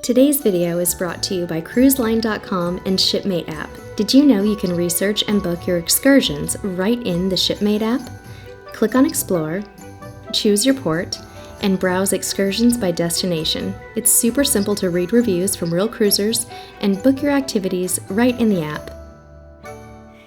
Today's video is brought to you by cruiseline.com and Shipmate app. Did you know you can research and book your excursions right in the Shipmate app? Click on Explore, choose your port, and browse excursions by destination. It's super simple to read reviews from real cruisers and book your activities right in the app.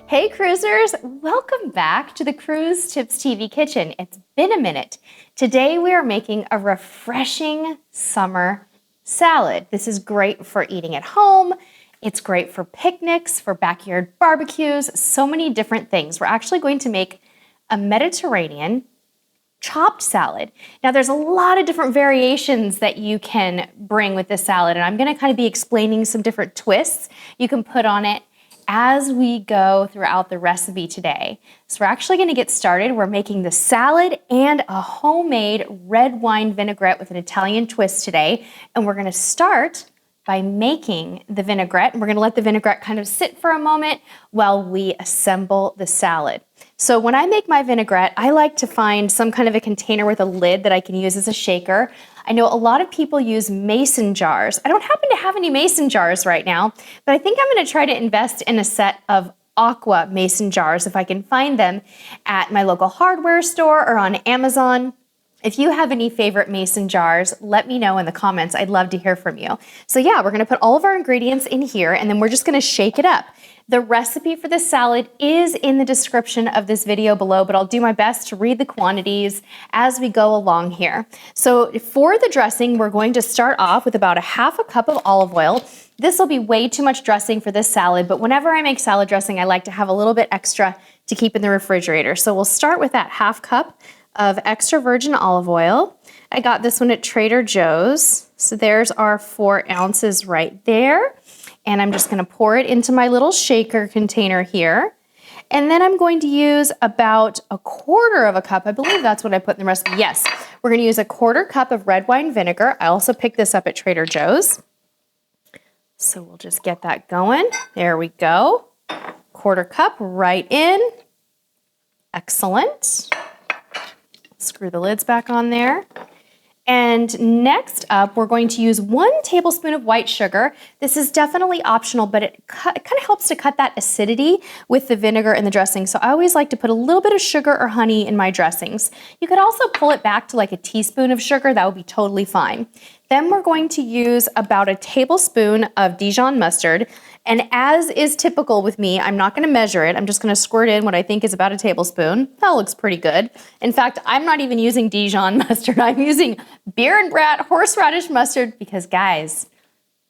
Hey cruisers, welcome back to the Cruise Tips TV kitchen. It's been a minute. Today we are making a refreshing summer salad. This is great for eating at home. It's great for picnics, for backyard barbecues, so many different things. We're actually going to make a Mediterranean chopped salad. Now there's a lot of different variations that you can bring with this salad, and I'm going to kind of be explaining some different twists you can put on it as we go throughout the recipe today. So we're actually going to get started. We're making the salad and a homemade red wine vinaigrette with an Italian twist today. And we're going to start by making the vinaigrette. And we're going to let the vinaigrette kind of sit for a moment while we assemble the salad. So when I make my vinaigrette, I like to find some kind of a container with a lid that I can use as a shaker. I know a lot of people use mason jars. I don't happen to have any mason jars right now, but I think I'm going to try to invest in a set of aqua mason jars if I can find them at my local hardware store or on Amazon. If you have any favorite mason jars, let me know in the comments. I'd love to hear from you. So yeah, we're going to put all of our ingredients in here and then we're just going to shake it up. The recipe for this salad is in the description of this video below, but I'll do my best to read the quantities as we go along here. So for the dressing, we're going to start off with about a half a cup of olive oil. This will be way too much dressing for this salad, but whenever I make salad dressing, I like to have a little bit extra to keep in the refrigerator. So we'll start with that half cup of extra virgin olive oil. I got this one at Trader Joe's. So there's our 4 ounces right there. And I'm just going to pour it into my little shaker container here. And then I'm going to use about a quarter of a cup. I believe that's what I put in the recipe. Yes, we're going to use a quarter cup of red wine vinegar. I also picked this up at Trader Joe's. So we'll just get that going. There we go. Quarter cup right in. Excellent. Screw the lids back on there. And next up, we're going to use 1 tablespoon of white sugar. This is definitely optional, but it kind of helps to cut that acidity with the vinegar and the dressing. So I always like to put a little bit of sugar or honey in my dressings. You could also pull it back to like a teaspoon of sugar. That would be totally fine. Then we're going to use about a tablespoon of Dijon mustard. And as is typical with me, I'm not going to measure it. I'm just going to squirt in what I think is about a tablespoon. That looks pretty good. In fact, I'm not even using Dijon mustard. I'm using Beer and Brat horseradish mustard because, guys,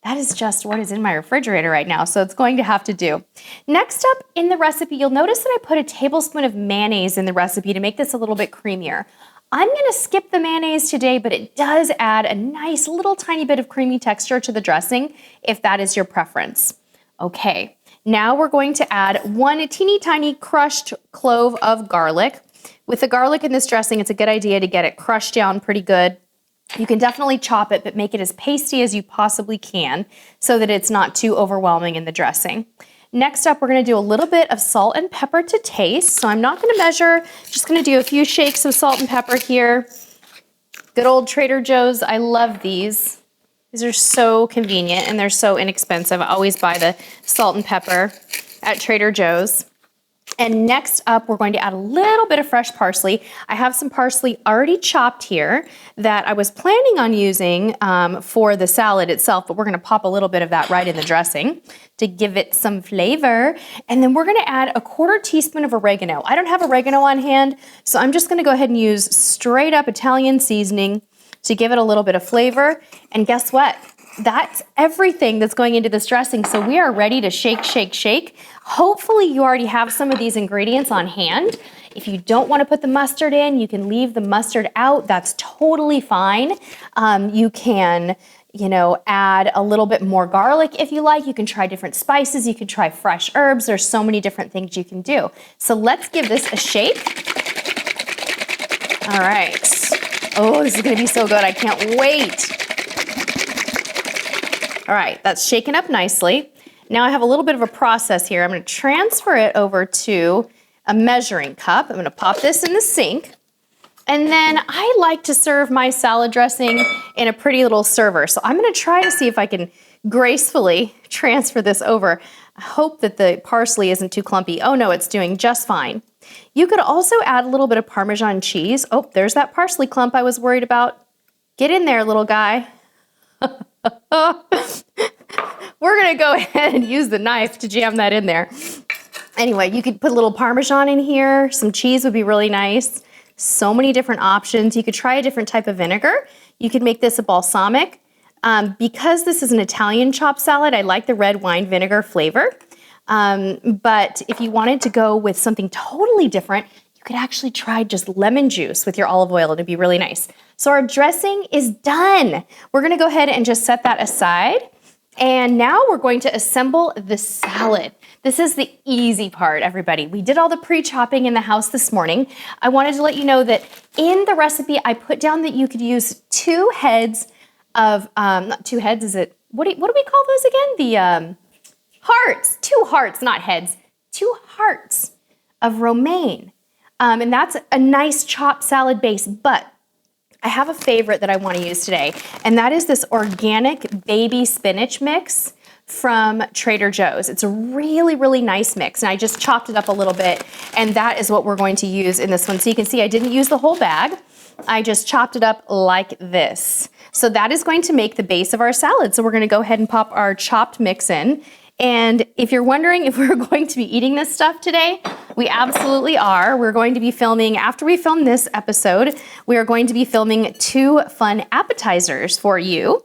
that is just what is in my refrigerator right now, so it's going to have to do. Next up in the recipe, you'll notice that I put a tablespoon of mayonnaise in the recipe to make this a little bit creamier. I'm going to skip the mayonnaise today, but it does add a nice little tiny bit of creamy texture to the dressing if that is your preference. Okay, now we're going to add 1 teeny tiny crushed clove of garlic. With the garlic in this dressing, it's a good idea to get it crushed down pretty good. You can definitely chop it, but make it as pasty as you possibly can so that it's not too overwhelming in the dressing. Next up, we're going to do a little bit of salt and pepper to taste. So I'm not going to measure, just going to do a few shakes of salt and pepper here. Good old Trader Joe's. I love these. These are so convenient and they're so inexpensive. I always buy the salt and pepper at Trader Joe's. And next up, we're going to add a little bit of fresh parsley. I have some parsley already chopped here that I was planning on using for the salad itself, but we're going to pop a little bit of that right in the dressing to give it some flavor. And then we're going to add a 1/4 teaspoon of oregano. I don't have oregano on hand, so I'm just going to go ahead and use straight up Italian seasoning to give it a little bit of flavor. And guess what? That's everything that's going into this dressing. So we are ready to shake, shake, shake. Hopefully you already have some of these ingredients on hand. If you don't want to put the mustard in, you can leave the mustard out. That's totally fine. You can, add a little bit more garlic if you like. You can try different spices. You can try fresh herbs. There's so many different things you can do. So let's give this a shake. All right. Oh, this is going to be so good. I can't wait. All right, that's shaken up nicely. Now I have a little bit of a process here. I'm going to transfer it over to a measuring cup. I'm going to pop this in the sink. And then I like to serve my salad dressing in a pretty little server. So I'm gonna try to see if I can gracefully transfer this over. I hope that the parsley isn't too clumpy. Oh no, it's doing just fine. You could also add a little bit of Parmesan cheese. Oh, there's that parsley clump I was worried about. Get in there, little guy. We're gonna go ahead and use the knife to jam that in there. Anyway, you could put a little Parmesan in here. Some cheese would be really nice. So many different options. You could try a different type of vinegar. You could make this a balsamic. Because this is an Italian chopped salad, I like the red wine vinegar flavor. But if you wanted to go with something totally different, you could actually try just lemon juice with your olive oil. It'd be really nice. So our dressing is done. We're gonna go ahead and just set that aside. And now we're going to assemble the salad. This is the easy part, everybody. We did all the pre-chopping in the house this morning. I wanted to let you know that in the recipe, I put down that you could use 2 heads of, not 2 heads, is it, what do we call those again? The hearts, 2 hearts, not heads, 2 hearts of romaine. And that's a nice chopped salad base, but I have a favorite that I want to use today, and that is this organic baby spinach mix from Trader Joe's. It's a really, really nice mix, and I just chopped it up a little bit, and that is what we're going to use in this one. So you can see I didn't use the whole bag. I just chopped it up like this. So that is going to make the base of our salad. So we're going to go ahead and pop our chopped mix in. And if you're wondering if we're going to be eating this stuff today, we absolutely are. We're going to be filming, after we film this episode, we are going to be filming 2 fun appetizers for you.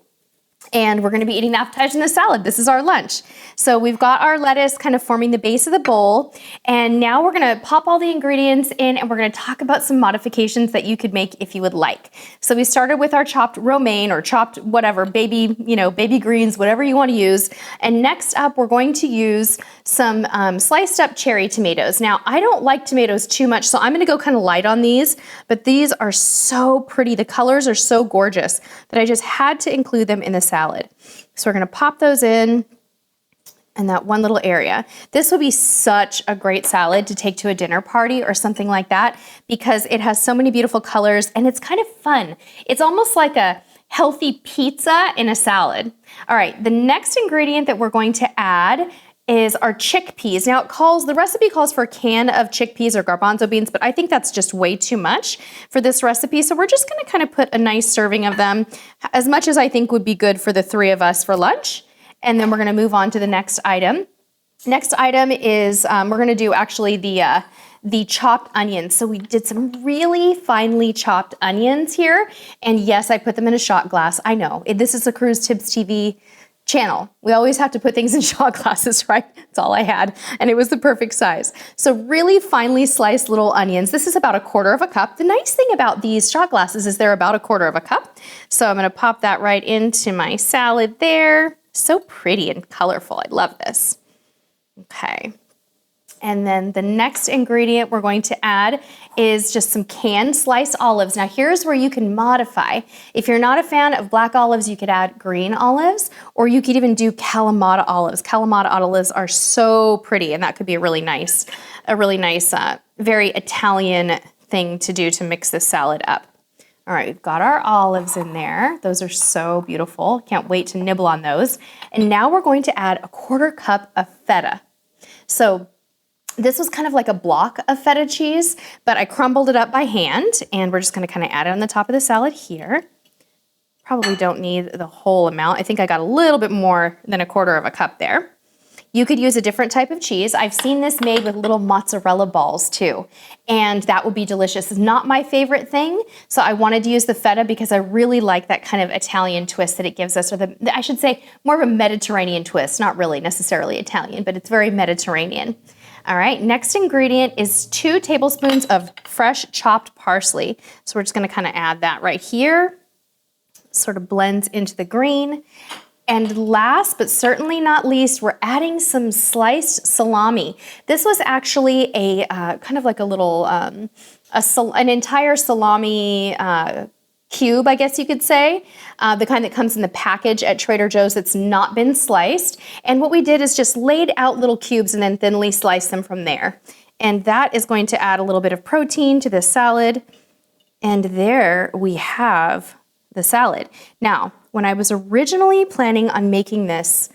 And we're gonna be eating the appetizer and the salad. This is our lunch. So we've got our lettuce kind of forming the base of the bowl. And now we're gonna pop all the ingredients in and we're gonna talk about some modifications that you could make if you would like. So we started with our chopped romaine or chopped whatever, baby greens, whatever you wanna use. And next up, we're going to use some sliced up cherry tomatoes. Now, I don't like tomatoes too much, so I'm gonna go kind of light on these, but these are so pretty. The colors are so gorgeous that I just had to include them in the salad. So we're gonna pop those in that one little area. This would be such a great salad to take to a dinner party or something like that because it has so many beautiful colors and it's kind of fun. It's almost like a healthy pizza in a salad. All right, the next ingredient that we're going to add is our chickpeas. Now the recipe calls for a can of chickpeas or garbanzo beans, but I think that's just way too much for this recipe. So we're just gonna kind of put a nice serving of them, as much as I think would be good for the 3 of us for lunch. And then we're gonna move on to the next item. Next item is, we're gonna do actually the chopped onions. So we did some really finely chopped onions here. And yes, I put them in a shot glass. I know, this is a Cruise Tips TV channel. We always have to put things in shot glasses, right? That's all I had, and it was the perfect size. So really finely sliced little onions. This is about 1/4 cup. The nice thing about these shot glasses is they're about 1/4 cup. So I'm gonna pop that right into my salad there. So pretty and colorful. I love this. Okay. And then the next ingredient we're going to add is just some canned sliced olives. Now here's where you can modify. If you're not a fan of black olives, you could add green olives, or you could even do Kalamata olives. Kalamata olives are so pretty, and that could be a really nice, very Italian thing to do to mix this salad up. All right, we've got our olives in there. Those are so beautiful. Can't wait to nibble on those. And now we're going to add 1/4 cup of feta. So this was kind of like a block of feta cheese, but I crumbled it up by hand, and we're just gonna kind of add it on the top of the salad here. Probably don't need the whole amount. I think I got a little bit more than 1/4 cup there. You could use a different type of cheese. I've seen this made with little mozzarella balls too, and that would be delicious. It's not my favorite thing, so I wanted to use the feta because I really like that kind of Italian twist that it gives us, or I should say more of a Mediterranean twist, not really necessarily Italian, but it's very Mediterranean. All right, next ingredient is 2 tablespoons of fresh chopped parsley. So we're just gonna kind of add that right here. Sort of blends into the green. And last, but certainly not least, we're adding some sliced salami. This was actually a kind of like a little, an entire salami cube, I guess you could say, the kind that comes in the package at Trader Joe's that's not been sliced. And what we did is just laid out little cubes and then thinly sliced them from there. And that is going to add a little bit of protein to this salad. And there we have the salad. Now, when I was originally planning on making this,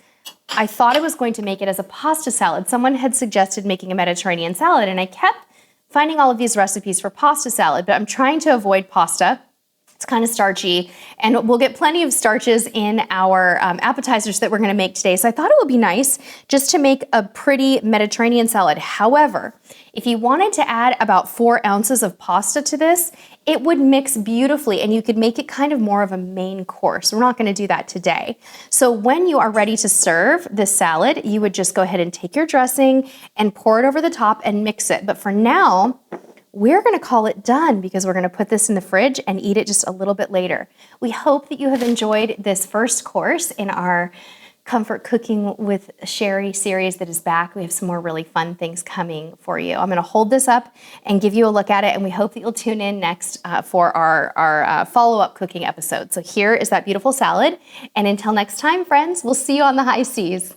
I thought I was going to make it as a pasta salad. Someone had suggested making a Mediterranean salad, and I kept finding all of these recipes for pasta salad, but I'm trying to avoid pasta. It's kind of starchy, and we'll get plenty of starches in our appetizers that we're gonna make today. So I thought it would be nice just to make a pretty Mediterranean salad. However, if you wanted to add about 4 ounces of pasta to this, it would mix beautifully and you could make it kind of more of a main course. We're not gonna do that today. So when you are ready to serve this salad, you would just go ahead and take your dressing and pour it over the top and mix it. But for now, we're gonna call it done because we're gonna put this in the fridge and eat it just a little bit later. We hope that you have enjoyed this first course in our Comfort Cooking with Sheri series that is back. We have some more really fun things coming for you. I'm gonna hold this up and give you a look at it, and we hope that you'll tune in next for our follow-up cooking episode. So here is that beautiful salad, and until next time, friends, we'll see you on the high seas.